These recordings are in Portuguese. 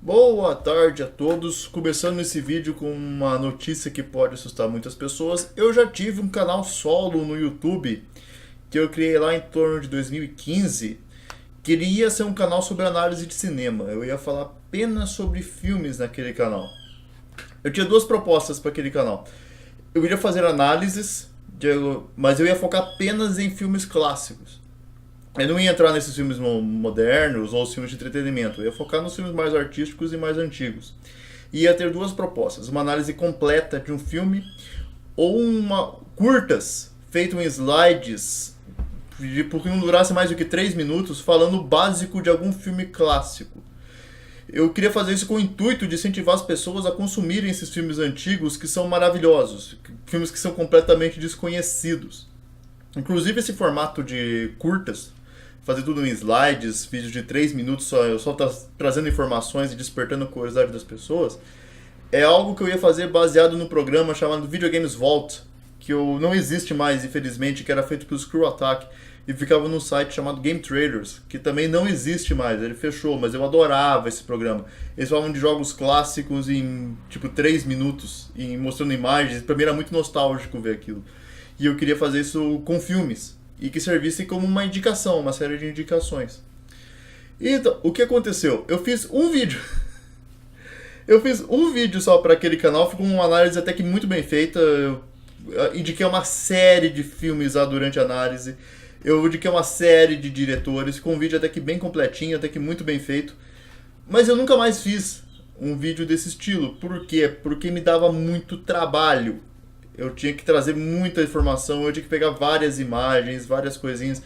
Boa tarde a todos, começando esse vídeo com uma notícia que pode assustar muitas pessoas. Eu já tive um canal solo no YouTube que eu criei lá em torno de 2015. Queria ser um canal sobre análise de cinema, eu ia falar apenas sobre filmes naquele canal. Eu tinha duas propostas para aquele canal. Eu iria fazer análises, mas eu ia focar apenas em filmes clássicos. Eu não ia entrar nesses filmes modernos ou os filmes de entretenimento. Eu ia focar nos filmes mais artísticos e mais antigos. E ia ter duas propostas. Uma análise completa de um filme ou curtas, feito em slides, porque não durasse mais do que 3 minutos, falando o básico de algum filme clássico. Eu queria fazer isso com o intuito de incentivar as pessoas a consumirem esses filmes antigos que são maravilhosos. Filmes que são completamente desconhecidos. Inclusive esse formato de curtas, fazer tudo em slides, vídeos de 3 minutos só trazendo informações e despertando a curiosidade das pessoas, é algo que eu ia fazer baseado no programa chamado Video Games Vault, que não existe mais, infelizmente, que era feito pelo Screw Attack e ficava num site chamado Game Traders, que também não existe mais, ele fechou, mas eu adorava esse programa. Eles falavam de jogos clássicos em tipo 3 minutos, mostrando imagens, pra mim era muito nostálgico ver aquilo. E eu queria fazer isso com filmes, e que servisse como uma indicação, uma série de indicações. Então, o que aconteceu? Eu fiz um vídeo. Eu fiz um vídeo só para aquele canal, ficou uma análise até que muito bem feita. Eu indiquei uma série de filmes lá durante a análise. Eu indiquei uma série de diretores, ficou um vídeo até que bem completinho, até que muito bem feito. Mas eu nunca mais fiz um vídeo desse estilo. Por quê? Porque me dava muito trabalho. Eu tinha que trazer muita informação, eu tinha que pegar várias imagens, várias coisinhas.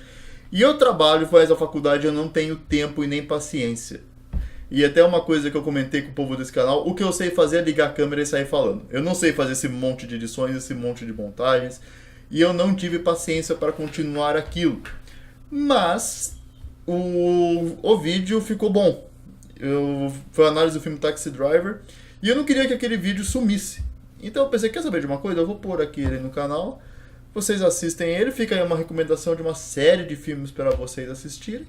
E eu trabalho, faz a faculdade, eu não tenho tempo e nem paciência. E até uma coisa que eu comentei com o povo desse canal, o que eu sei fazer é ligar a câmera e sair falando. Eu não sei fazer esse monte de edições, esse monte de montagens, e eu não tive paciência para continuar aquilo. Mas o vídeo ficou bom. Foi a análise do filme Taxi Driver, e eu não queria que aquele vídeo sumisse. Então eu pensei, quer saber de uma coisa? Eu vou pôr aqui ele no canal, vocês assistem ele, fica aí uma recomendação de uma série de filmes para vocês assistirem,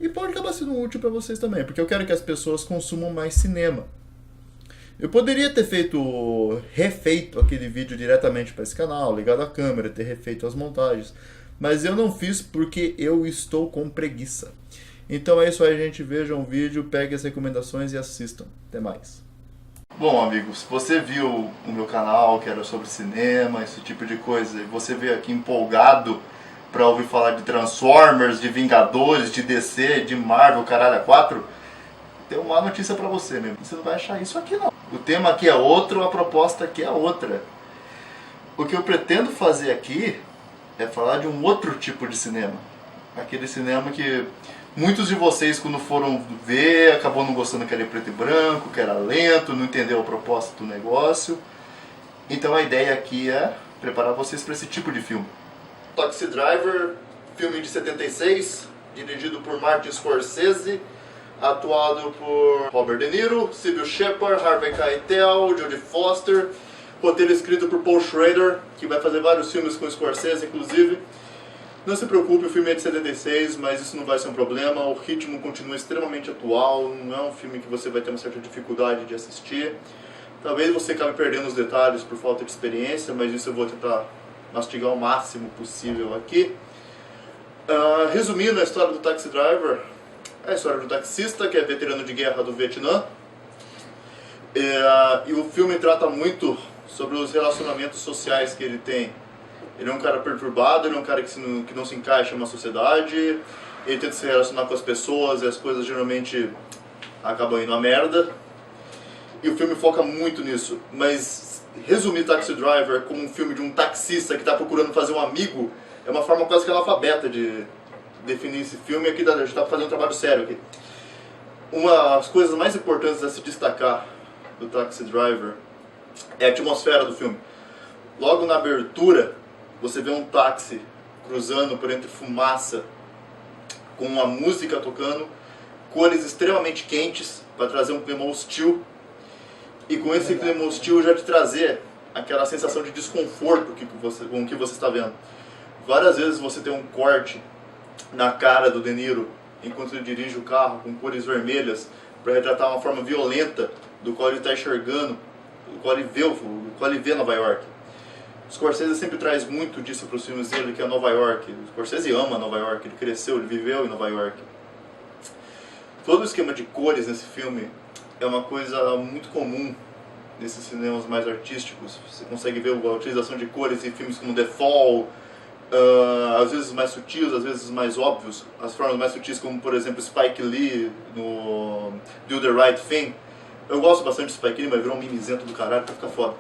e pode acabar sendo útil para vocês também, porque eu quero que as pessoas consumam mais cinema. Eu poderia ter refeito aquele vídeo diretamente para esse canal, ligado à câmera, ter refeito as montagens, mas eu não fiz porque eu estou com preguiça. Então é isso aí, gente, vejam o vídeo, peguem as recomendações e assistam. Até mais. Bom, amigos, você viu o meu canal que era sobre cinema, esse tipo de coisa, e você veio aqui empolgado pra ouvir falar de Transformers, de Vingadores, de DC, de Marvel, caralho, a 4, tem uma notícia pra você mesmo. Você não vai achar isso aqui não. O tema aqui é outro, a proposta aqui é outra. O que eu pretendo fazer aqui é falar de um outro tipo de cinema. Aquele cinema que muitos de vocês, quando foram ver, acabou não gostando que era em preto e branco, que era lento, não entendeu a proposta do negócio. Então a ideia aqui é preparar vocês para esse tipo de filme. Taxi Driver, filme de 76, dirigido por Martin Scorsese, atuado por Robert De Niro, Sybil Shepherd, Harvey Keitel, Jodie Foster, roteiro escrito por Paul Schrader, que vai fazer vários filmes com Scorsese, inclusive. Não se preocupe, o filme é de 76, mas isso não vai ser um problema, o ritmo continua extremamente atual, não é um filme que você vai ter uma certa dificuldade de assistir. Talvez você acabe perdendo os detalhes por falta de experiência, mas isso eu vou tentar mastigar o máximo possível aqui. Resumindo a história do Taxi Driver, é a história do taxista que é veterano de guerra do Vietnã. E o filme trata muito sobre os relacionamentos sociais que ele tem. Ele é um cara perturbado, ele é um cara que não se encaixa em uma sociedade, ele tenta se relacionar com as pessoas e as coisas geralmente acabam indo à merda. E o filme foca muito nisso, mas resumir Taxi Driver como um filme de um taxista que está procurando fazer um amigo é uma forma quase que analfabeta de definir esse filme. Aqui a gente está fazendo um trabalho sério aqui. Uma das coisas mais importantes a se destacar do Taxi Driver é a atmosfera do filme. Logo na abertura, você vê um táxi cruzando por entre fumaça, com uma música tocando, cores extremamente quentes, para trazer um clima hostil. E com esse clima hostil já te trazer aquela sensação de desconforto com o que você está vendo. Várias vezes você tem um corte na cara do De Niro, enquanto ele dirige o carro, com cores vermelhas, para retratar uma forma violenta do qual ele está enxergando, do qual ele vê Nova York. O Scorsese sempre traz muito disso para os filmes dele, que é Nova York. O Scorsese ama Nova York, ele cresceu, ele viveu em Nova York. Todo o esquema de cores nesse filme é uma coisa muito comum nesses cinemas mais artísticos. Você consegue ver a utilização de cores em filmes como The Fall, às vezes mais sutis, às vezes mais óbvios. As formas mais sutis, como por exemplo Spike Lee no Do the Right Thing. Eu gosto bastante de Spike Lee, mas virou um mimizento do caralho pra ficar foda.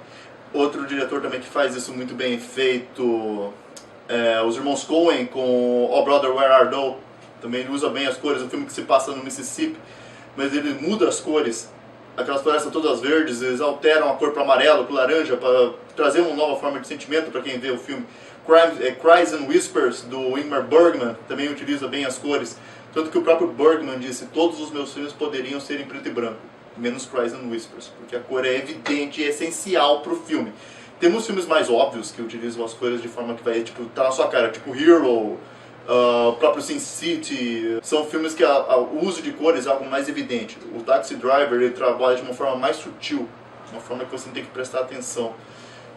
Outro diretor também que faz isso muito bem feito, os irmãos Coen com Oh Brother Where Art Thou. Também ele usa bem as cores, um filme que se passa no Mississippi, mas ele muda as cores. Aquelas florestas todas verdes, eles alteram a cor para amarelo, para laranja, para trazer uma nova forma de sentimento para quem vê o filme. Cries and Whispers, do Ingmar Bergman, também utiliza bem as cores. Tanto que o próprio Bergman disse, todos os meus filmes poderiam ser em preto e branco, menos Cries and Whispers, porque a cor é evidente e essencial para o filme. Temos filmes mais óbvios que utilizam as cores de forma que vai, tipo, tá na sua cara, tipo Hero, o próprio Sin City. São filmes que o uso de cores é algo mais evidente. O Taxi Driver, ele trabalha de uma forma mais sutil, uma forma que você tem que prestar atenção,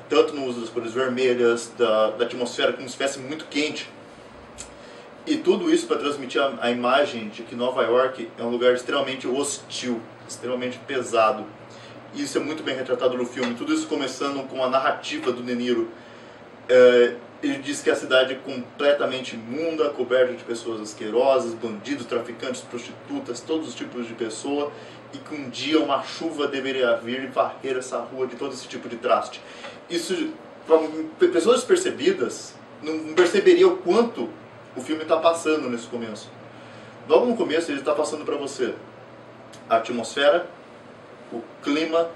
tanto no uso das cores vermelhas, da atmosfera, como se estivesse muito quente. E tudo isso para transmitir a imagem de que Nova York é um lugar extremamente hostil, extremamente pesado. E isso é muito bem retratado no filme. Tudo isso começando com a narrativa do De Niro. Ele diz que a cidade é completamente imunda, coberta de pessoas asquerosas, bandidos, traficantes, prostitutas, todos os tipos de pessoa, e que um dia uma chuva deveria vir e varrer essa rua de todo esse tipo de traste. Isso, para pessoas despercebidas, não perceberia o quanto o filme está passando nesse começo. Logo no começo ele está passando para você a atmosfera, o clima,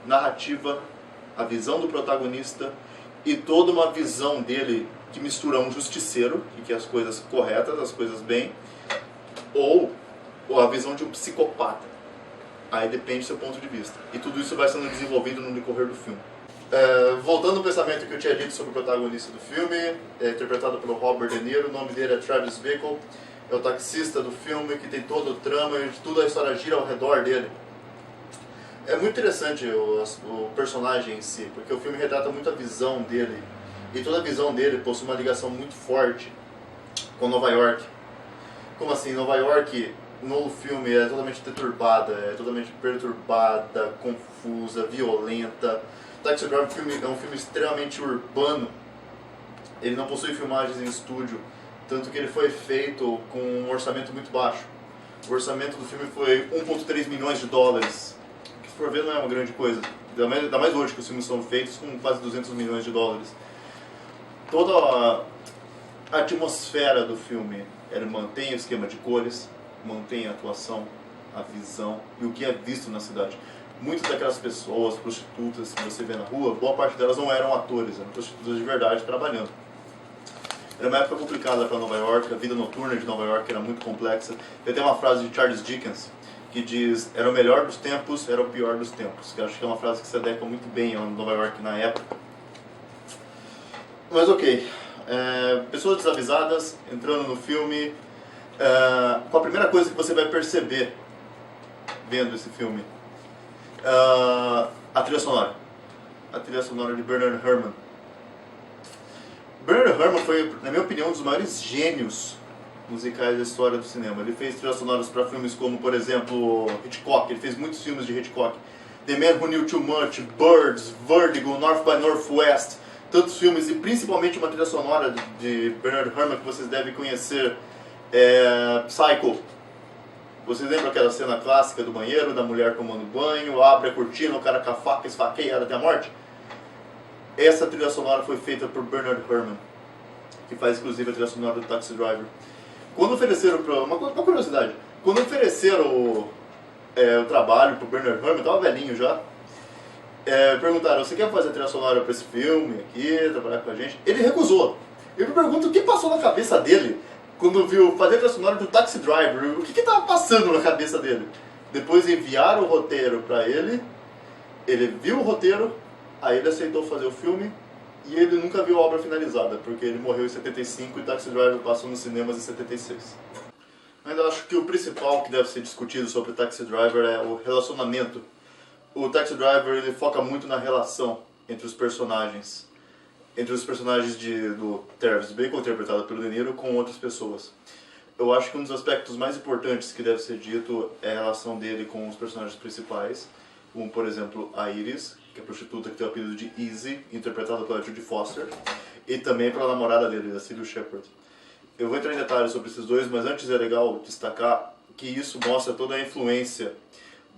narrativa, a visão do protagonista e toda uma visão dele que mistura um justiceiro, que quer as coisas corretas, as coisas bem, ou a visão de um psicopata. Aí depende do seu ponto de vista. E tudo isso vai sendo desenvolvido no decorrer do filme. Voltando ao pensamento que eu tinha dito sobre o protagonista do filme, interpretado pelo Robert De Niro, o nome dele é Travis Bickle, é o taxista do filme que tem todo o trama e toda a história gira ao redor dele. É muito interessante o personagem em si, porque o filme retrata muito a visão dele, e toda a visão dele possui uma ligação muito forte com Nova York. Como assim? Nova York no filme é totalmente deturbada, é totalmente perturbada, confusa, violenta. Taxi Driver é um filme extremamente urbano. Ele não possui filmagens em estúdio, tanto que ele foi feito com um orçamento muito baixo. O orçamento do filme foi 1,3 milhões de dólares, que se for ver não é uma grande coisa. Ainda mais hoje que os filmes são feitos com quase 200 milhões de dólares. Toda a atmosfera do filme, ele mantém o esquema de cores, mantém a atuação, a visão e o que é visto na cidade. Muitas daquelas pessoas, prostitutas que você vê na rua, boa parte delas não eram atores, eram prostitutas de verdade trabalhando. Era uma época complicada para Nova York, a vida noturna de Nova York era muito complexa. Tem até uma frase de Charles Dickens que diz: era o melhor dos tempos, era o pior dos tempos. Que eu acho que é uma frase que se adequa muito bem a Nova York na época. Mas ok, pessoas desavisadas entrando no filme. Qual a primeira coisa que você vai perceber vendo esse filme? A trilha sonora. A trilha sonora de Bernard Herrmann. Bernard Herrmann foi, na minha opinião, um dos maiores gênios musicais da história do cinema. Ele fez trilhas sonoras para filmes como, por exemplo, Hitchcock. Ele fez muitos filmes de Hitchcock. The Man Who Knew Too Much, Birds, Vertigo, North by Northwest. Tantos filmes, e principalmente uma trilha sonora de Bernard Herrmann que vocês devem conhecer, Psycho. Vocês lembram aquela cena clássica do banheiro, da mulher tomando banho, abre a cortina, o cara com a faca esfaqueia ela até a morte? Essa trilha sonora foi feita por Bernard Herrmann, que faz inclusive a trilha sonora do Taxi Driver. Quando ofereceram, uma curiosidade, quando ofereceram o trabalho pro Bernard Herrmann, estava velhinho já, perguntaram: você quer fazer a trilha sonora para esse filme aqui, trabalhar com a gente? Ele recusou. Eu me pergunto o que passou na cabeça dele quando viu fazer a trilha sonora do Taxi Driver. O que estava passando na cabeça dele? Depois enviaram o roteiro para ele viu o roteiro, aí ele aceitou fazer o filme, e ele nunca viu a obra finalizada, porque ele morreu em 75 e Taxi Driver passou nos cinemas em 76. Mas eu acho que o principal que deve ser discutido sobre o Taxi Driver é o relacionamento. O Taxi Driver ele foca muito na relação entre os personagens. Entre os personagens do Travis Bickle, interpretado pelo De Niro, com outras pessoas. Eu acho que um dos aspectos mais importantes que deve ser dito é a relação dele com os personagens principais, como, por exemplo, a Iris, que é a prostituta que tem o apelido de Easy, interpretada pela Judy Foster, e também pela namorada dele, a Cybill Shepherd. Eu vou entrar em detalhes sobre esses dois, mas antes é legal destacar que isso mostra toda a influência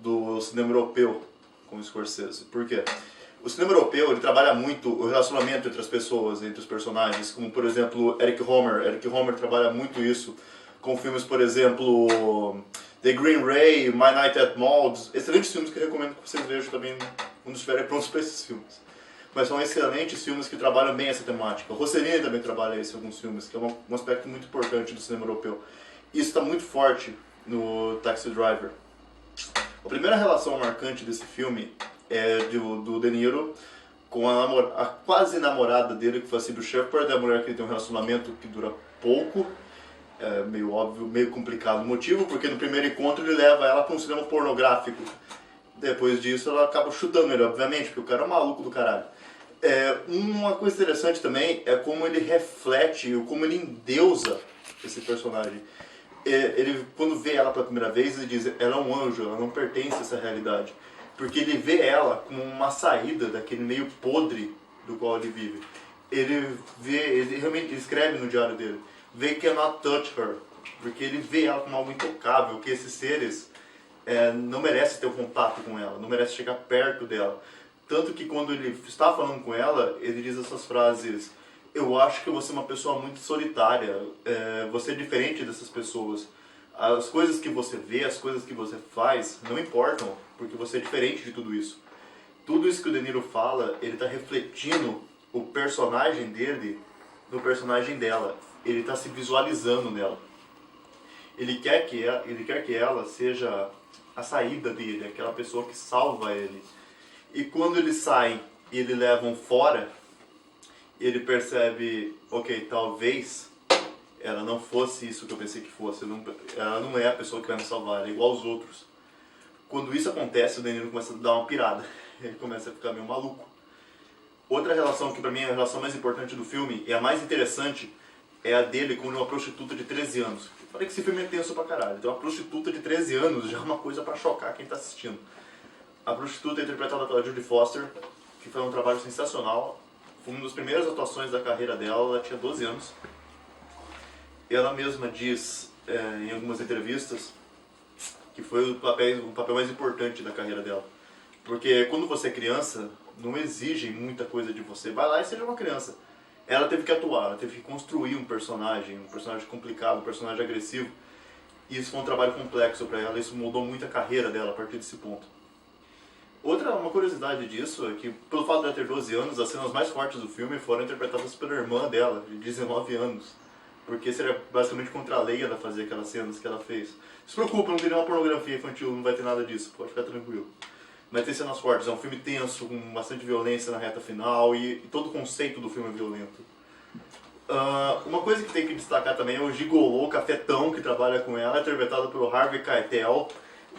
do cinema europeu com o Scorsese. Por quê? O cinema europeu ele trabalha muito o relacionamento entre as pessoas, entre os personagens, como, por exemplo, Eric Rohmer. Eric Rohmer trabalha muito isso com filmes, por exemplo, The Green Ray, My Night at Maud's, excelentes filmes que eu recomendo que vocês vejam também quando estiverem prontos para esses filmes. Mas são excelentes filmes que trabalham bem essa temática. O Rossellini também trabalha isso em alguns filmes, que é um aspecto muito importante do cinema europeu. Isso está muito forte no Taxi Driver. A primeira relação marcante desse filme é do De Niro com a quase namorada dele, que foi a Cybill Shepherd, é a mulher que ele tem um relacionamento que dura pouco. É meio óbvio, meio complicado o motivo, porque no primeiro encontro ele leva ela para um cinema pornográfico. Depois disso ela acaba chutando ele, obviamente, porque o cara é um maluco do caralho. Uma coisa interessante também é como ele reflete, como ele endeusa esse personagem. Ele, quando vê ela pela primeira vez, ele diz, ela é um anjo, ela não pertence a essa realidade. Porque ele vê ela como uma saída daquele meio podre do qual ele vive. Ele realmente escreve no diário dele, they cannot touch her, porque ele vê ela como algo intocável, que esses seres não merecem ter um contato com ela, não merecem chegar perto dela. Tanto que quando ele está falando com ela, ele diz essas frases, eu acho que você é uma pessoa muito solitária, você é diferente dessas pessoas. As coisas que você vê, as coisas que você faz, não importam, porque você é diferente de tudo isso. Tudo isso que o De Niro fala, ele está refletindo o personagem dele no personagem dela. Ele está se visualizando nela. Ele quer que ela seja a saída dele, aquela pessoa que salva ele. E quando eles saem e ele levam fora, ele percebe, ok, talvez ela não fosse isso que eu pensei que fosse. Ela não é a pessoa que vai me salvar, ela é igual aos outros. Quando isso acontece, o De Niro começa a dar uma pirada. Ele começa a ficar meio maluco. Outra relação que pra mim é a relação mais importante do filme, e a mais interessante, é a dele com uma prostituta de 13 anos. Eu falei que esse filme é tenso pra caralho. Então uma prostituta de 13 anos já é uma coisa pra chocar quem tá assistindo. A prostituta é interpretada pela Judy Foster, que foi um trabalho sensacional. Foi uma das primeiras atuações da carreira dela, ela tinha 12 anos. Ela mesma diz em algumas entrevistas que foi o papel mais importante da carreira dela. Porque quando você é criança, não exigem muita coisa de você. Vai lá e seja uma criança. Ela teve que atuar, ela teve que construir um personagem complicado, um personagem agressivo. E isso foi um trabalho complexo para ela, isso mudou muito a carreira dela a partir desse ponto. Uma curiosidade disso é que, pelo fato de ela ter 12 anos, as cenas mais fortes do filme foram interpretadas pela irmã dela, de 19 anos. Porque seria basicamente contra a lei ela fazer aquelas cenas que ela fez. Não se preocupa, não tem nenhuma pornografia infantil, não vai ter nada disso, pode ficar tranquilo. Mas tem cenas fortes, é um filme tenso, com bastante violência na reta final e todo o conceito do filme é violento. Uma coisa que tem que destacar também é o gigolô, o cafetão que trabalha com ela, interpretado pelo Harvey Keitel.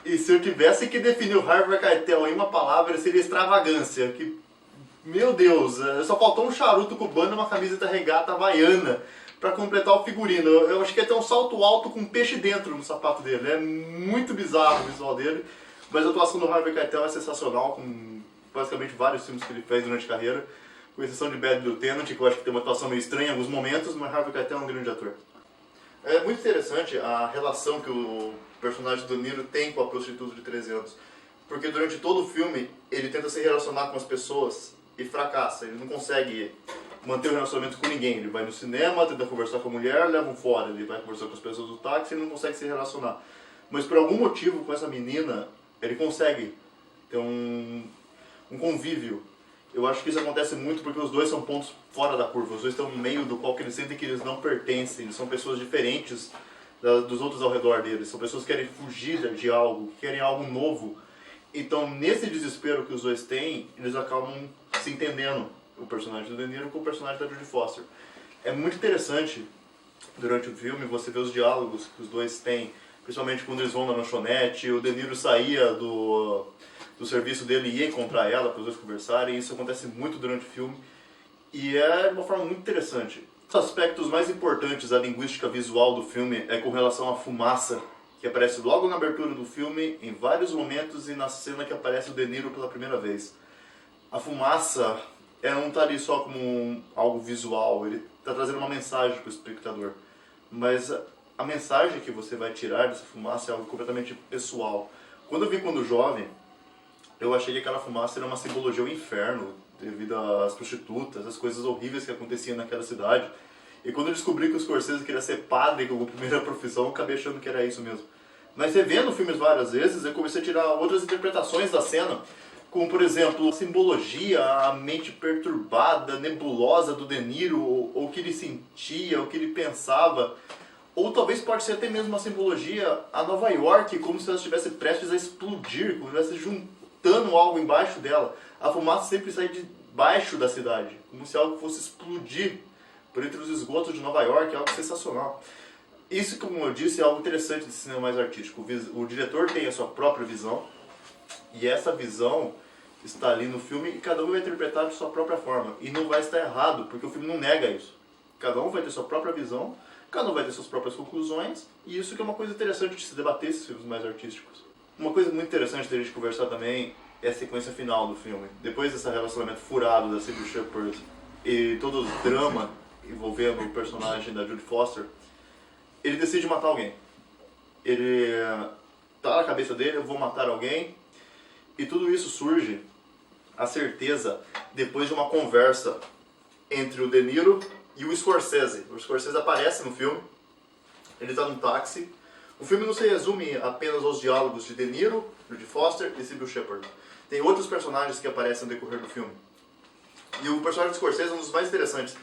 E se eu tivesse que definir o Harvey Keitel em uma palavra, seria extravagância. Que, meu Deus, só faltou um charuto cubano e uma camiseta regata havaiana para completar o figurino. Eu acho que ia ter um salto alto com um peixe dentro no sapato dele. É muito bizarro o visual dele. Mas a atuação do Harvey Keitel é sensacional, com basicamente vários filmes que ele fez durante a carreira, com exceção de Bad Lieutenant, que eu acho que tem uma atuação meio estranha em alguns momentos, mas Harvey Keitel é um grande ator. É muito interessante a relação que o personagem do Niro tem com a prostituta de 13 anos, porque durante todo o filme ele tenta se relacionar com as pessoas e fracassa, ele não consegue manter o relacionamento com ninguém. Ele vai no cinema, tenta conversar com a mulher, leva um fora, ele vai conversar com as pessoas do táxi e não consegue se relacionar. Mas por algum motivo com essa menina, ele consegue ter um convívio. Eu acho que isso acontece muito porque os dois são pontos fora da curva. Os dois estão no meio do qual que eles sentem que eles não pertencem. Eles são pessoas diferentes dos outros ao redor deles. São pessoas que querem fugir de algo, que querem algo novo. Então, nesse desespero que os dois têm, eles acabam se entendendo. O personagem do De Niro com o personagem da Judy Foster. É muito interessante durante o filme, você vê os diálogos que os dois têm, principalmente quando eles vão na lanchonete, o De Niro saía do serviço dele e ia encontrar ela para os dois conversarem, e isso acontece muito durante o filme, e é de uma forma muito interessante. Os aspectos mais importantes da linguística visual do filme é com relação à fumaça, que aparece logo na abertura do filme, em vários momentos, e na cena que aparece o De Niro pela primeira vez. A fumaça não está ali só como algo visual, ele está trazendo uma mensagem para o espectador. Mas a mensagem que você vai tirar dessa fumaça é algo completamente pessoal. Quando eu vi quando jovem, eu achei que aquela fumaça era uma simbologia ao inferno, devido às prostitutas, às coisas horríveis que aconteciam naquela cidade. E quando eu descobri que o Scorsese queria ser padre como primeira profissão, eu acabei achando que era isso mesmo. Mas revendo filmes várias vezes, eu comecei a tirar outras interpretações da cena, como por exemplo, a simbologia, a mente perturbada, nebulosa do De Niro, ou o que ele sentia, o que ele pensava. Ou talvez pode ser até mesmo uma simbologia a Nova York, como se ela estivesse prestes a explodir, como se estivesse juntando algo embaixo dela. A fumaça sempre sai de baixo da cidade, como se algo fosse explodir por entre os esgotos de Nova York, é algo sensacional. Isso, como eu disse, é algo interessante de cinema mais artístico. O diretor tem a sua própria visão, e essa visão está ali no filme, e cada um vai interpretar de sua própria forma. E não vai estar errado, porque o filme não nega isso. Cada um vai ter sua própria visão, cada um vai ter suas próprias conclusões, e isso que é uma coisa interessante de se debater esses filmes mais artísticos. Uma coisa muito interessante de a gente conversar também é a sequência final do filme. Depois desse relacionamento furado da Cybill Shepherd e todo o drama envolvendo o personagem da Jodie Foster, ele decide matar alguém. Ele tá na cabeça dele, eu vou matar alguém, e tudo isso surge, a certeza, depois de uma conversa entre o De Niro e o Scorsese. O Scorsese aparece no filme, ele está num táxi. O filme não se resume apenas aos diálogos de De Niro, Jodie Foster e Cybill Shepherd. Tem outros personagens que aparecem no decorrer do filme. E o personagem do Scorsese é um dos mais interessantes.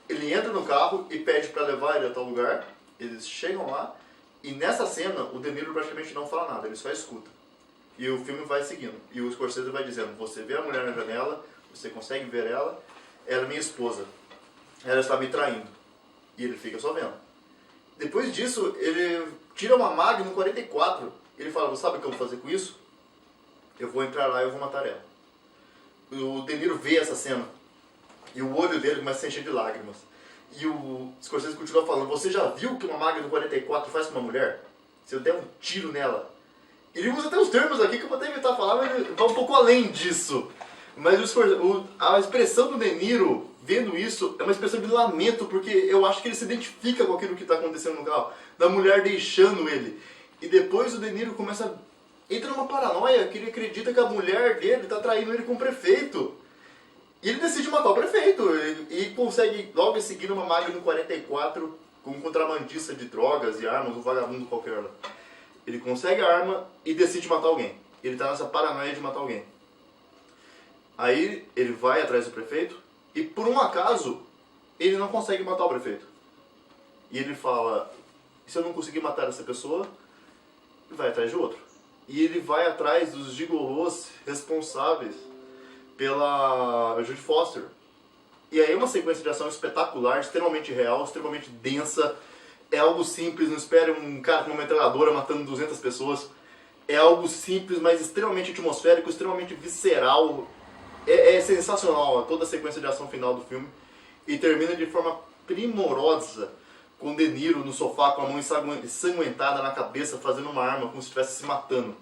Ele entra no carro e pede para levar ele a tal lugar. Eles chegam lá e nessa cena o De Niro praticamente não fala nada, ele só escuta. E o filme vai seguindo. E o Scorsese vai dizendo, você vê a mulher na janela, você consegue ver ela é minha esposa. Ela está me traindo. E ele fica só vendo. Depois disso, ele tira uma Magnum 44. Ele fala, você sabe o que eu vou fazer com isso? Eu vou entrar lá e eu vou matar ela. O De Niro vê essa cena. E o olho dele começa a se encher de lágrimas. E o Scorsese continua falando, você já viu o que uma Magnum 44 faz com uma mulher? Se eu der um tiro nela. Ele usa até os termos aqui que eu vou até evitar falar, mas ele vai um pouco além disso. Mas a expressão do De Niro vendo isso é uma expressão de lamento, porque eu acho que ele se identifica com aquilo que está acontecendo no carro, da mulher deixando ele. E depois o De Niro entra numa paranoia, que ele acredita que a mulher dele está traindo ele com o prefeito. E ele decide matar o prefeito, e consegue logo em seguida uma Magnum 44 com um contrabandista de drogas e armas, um vagabundo qualquer lá. Ele consegue a arma e decide matar alguém. Ele está nessa paranoia de matar alguém. Aí ele vai atrás do prefeito e por um acaso ele não consegue matar o prefeito. E ele fala, se eu não conseguir matar essa pessoa, ele vai atrás de outro. E ele vai atrás dos gigolos responsáveis pela Jodie Foster. E aí é uma sequência de ação espetacular, extremamente real, extremamente densa. É algo simples, não espere um cara com uma metralhadora matando 200 pessoas. É algo simples, mas extremamente atmosférico, extremamente visceral. É sensacional toda a sequência de ação final do filme. E termina de forma primorosa, com De Niro no sofá, com a mão ensanguentada na cabeça, fazendo uma arma, como se estivesse se matando.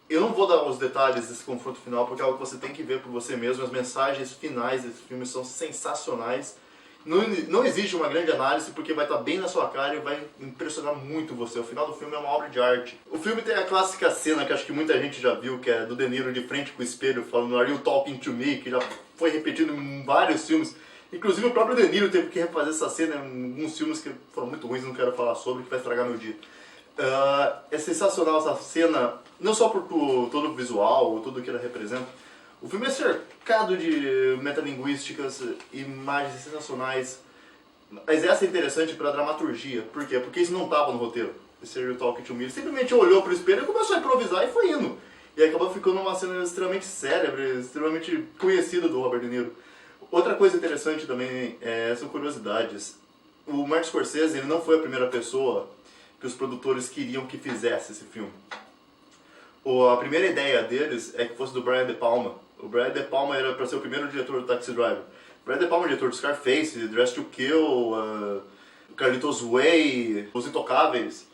Eu não vou dar os detalhes desse confronto final, porque é algo que você tem que ver por você mesmo. As mensagens finais desse filme são sensacionais. Não existe uma grande análise, porque vai estar bem na sua cara e vai impressionar muito você. O final do filme é uma obra de arte. O filme tem a clássica cena que acho que muita gente já viu, que é do De Niro de frente com o espelho, falando "Are you talking to me?", que já foi repetido em vários filmes. Inclusive o próprio De Niro teve que refazer essa cena em alguns filmes que foram muito ruins, não quero falar sobre, que vai estragar meu dia. É sensacional essa cena, não só por todo o visual, tudo o que ela representa. O filme é cercado de metalinguísticas, imagens sensacionais, mas essa é interessante para a dramaturgia. Por quê? Porque isso não estava no roteiro. Esse Are You Talking to Me, ele simplesmente olhou para o espelho e começou a improvisar e foi indo. E acabou ficando uma cena extremamente célebre, extremamente conhecida do Robert De Niro. Outra coisa interessante também são curiosidades. O Martin Scorsese ele não foi a primeira pessoa que os produtores queriam que fizesse esse filme. A primeira ideia deles é que fosse do Brian De Palma. O Brian De Palma era para ser o primeiro diretor do Taxi Driver. O Brian De Palma é diretor do Scarface, Dress to Kill, Carlitos Way, Os Intocáveis.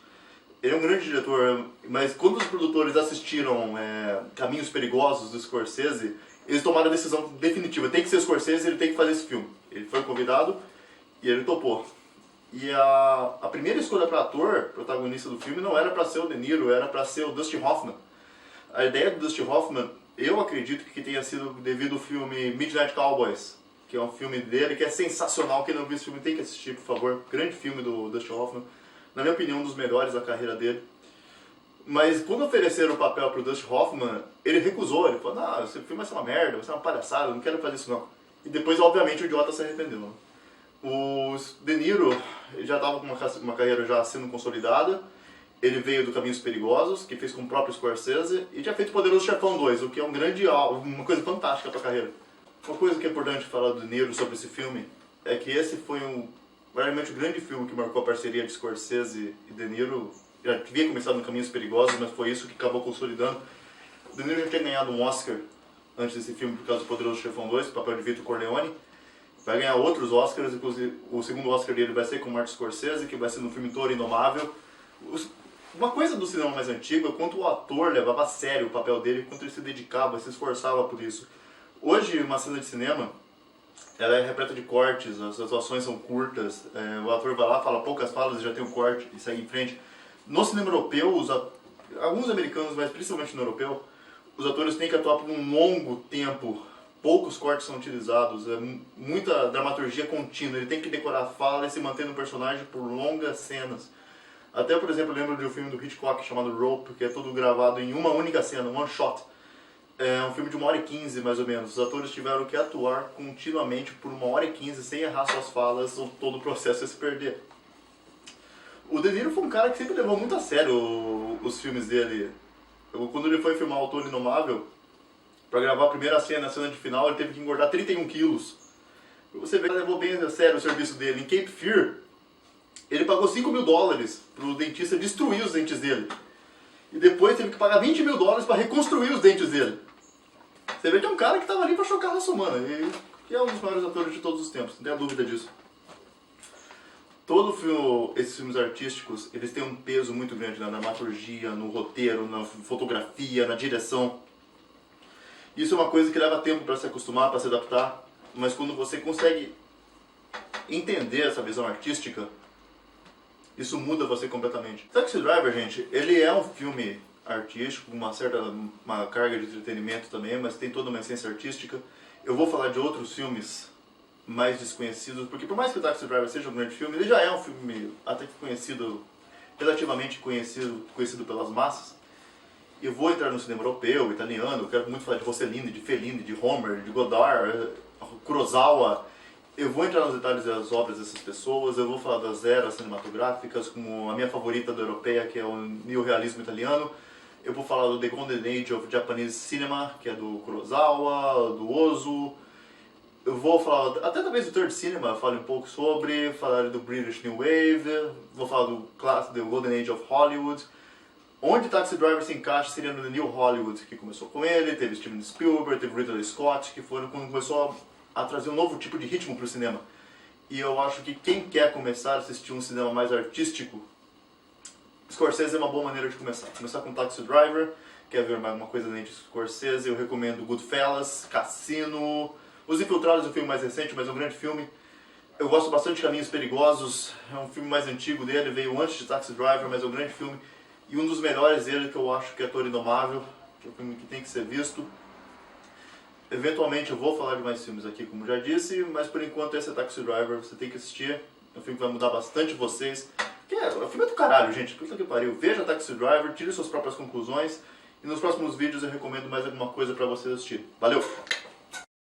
Ele é um grande diretor, mas quando os produtores assistiram Caminhos Perigosos do Scorsese, eles tomaram a decisão definitiva. Tem que ser Scorsese, ele tem que fazer esse filme. Ele foi convidado e ele topou. E a primeira escolha para ator, protagonista do filme, não era para ser o De Niro, era para ser o Dustin Hoffman. A ideia do Dustin Hoffman, eu acredito que tenha sido devido ao filme Midnight Cowboys, que é um filme dele que é sensacional. Quem não viu esse filme tem que assistir, por favor. Grande filme do Dustin Hoffman. Na minha opinião, um dos melhores da carreira dele. Mas quando ofereceram o papel para o Dustin Hoffman, ele recusou. Ele falou, não, esse filme vai ser uma merda, vai ser uma palhaçada, eu não quero fazer isso não. E depois, obviamente, o idiota se arrependeu. Né? O De Niro já estava com uma carreira já sendo consolidada. Ele veio do Caminhos Perigosos, que fez com o próprio Scorsese, e tinha feito Poderoso Chefão 2, o que é uma coisa fantástica para a carreira. Uma coisa que é importante falar do De Niro sobre esse filme é que esse foi realmente um grande filme que marcou a parceria de Scorsese e De Niro. Já havia começado no Caminhos Perigosos, mas foi isso que acabou consolidando. O De Niro já tinha ganhado um Oscar antes desse filme por causa do Poderoso Chefão 2, papel de Vito Corleone. Vai ganhar outros Oscars, inclusive o segundo Oscar dele vai ser com o Martin Scorsese, que vai ser no filme Toro Indomável. Uma coisa do cinema mais antigo é quanto o ator levava a sério o papel dele, quanto ele se dedicava, se esforçava por isso. Hoje, uma cena de cinema, ela é repleta de cortes, as atuações são curtas, o ator vai lá, fala poucas falas e já tem um corte e segue em frente. No cinema europeu, alguns americanos, mas principalmente no europeu, os atores têm que atuar por um longo tempo, poucos cortes são utilizados, muita dramaturgia contínua, ele tem que decorar a fala e se manter no personagem por longas cenas. Até, por exemplo, eu lembro de um filme do Hitchcock chamado Rope, que é tudo gravado em uma única cena, one shot. É um filme de 1h15, mais ou menos. Os atores tiveram que atuar continuamente por 1h15, sem errar suas falas, ou todo o processo ia se perder. O De Niro foi um cara que sempre levou muito a sério os filmes dele. Quando ele foi filmar O Toro Indomável, para gravar a primeira cena, a cena de final, ele teve que engordar 31 quilos. Você vê que ele levou bem a sério o serviço dele. Em Cape Fear, ele pagou $5.000 para o dentista destruir os dentes dele. E depois teve que pagar $20.000 para reconstruir os dentes dele. Você vê que é um cara que estava ali para chocar a raça humana. E que é um dos maiores atores de todos os tempos, não tem a dúvida disso. Esses filmes artísticos, eles têm um peso muito grande na dramaturgia, no roteiro, na fotografia, na direção. Isso é uma coisa que leva tempo para se acostumar, para se adaptar. Mas quando você consegue entender essa visão artística, isso muda você completamente. Taxi Driver, gente, ele é um filme artístico, com uma carga de entretenimento também, mas tem toda uma essência artística. Eu vou falar de outros filmes mais desconhecidos, porque por mais que o Taxi Driver seja um grande filme, ele já é um filme até que relativamente conhecido pelas massas. Eu vou entrar no cinema europeu, italiano, eu quero muito falar de Rossellini, de Fellini, de Homer, de Godard, Kurosawa. Eu vou entrar nos detalhes das obras dessas pessoas, eu vou falar das eras cinematográficas, como a minha favorita da europeia, que é o neorrealismo italiano. Eu vou falar do The Golden Age of Japanese Cinema, que é do Kurosawa, do Ozu. Eu vou falar até talvez do Third Cinema, falo um pouco sobre, falar do British New Wave, vou falar do Golden Age of Hollywood. Onde Taxi Driver se encaixa seria no New Hollywood, que começou com ele, teve Steven Spielberg, teve Ridley Scott, que foram quando começou a trazer um novo tipo de ritmo para o cinema. E eu acho que quem quer começar a assistir um cinema mais artístico, Scorsese é uma boa maneira de começar. Começar com Taxi Driver, quer ver mais uma coisa além de Scorsese, eu recomendo Goodfellas, Cassino, Os Infiltrados é um filme mais recente, mas é um grande filme. Eu gosto bastante de Caminhos Perigosos, é um filme mais antigo dele, veio antes de Taxi Driver, mas é um grande filme. E um dos melhores dele, que eu acho que é Toro Indomável, que é um filme que tem que ser visto. Eventualmente eu vou falar de mais filmes aqui, como já disse, mas por enquanto esse é Taxi Driver, você tem que assistir. É um filme que vai mudar bastante vocês. O filme é do caralho, gente, puta que pariu. Veja Taxi Driver, tire suas próprias conclusões. E nos próximos vídeos eu recomendo mais alguma coisa pra vocês assistirem. Valeu!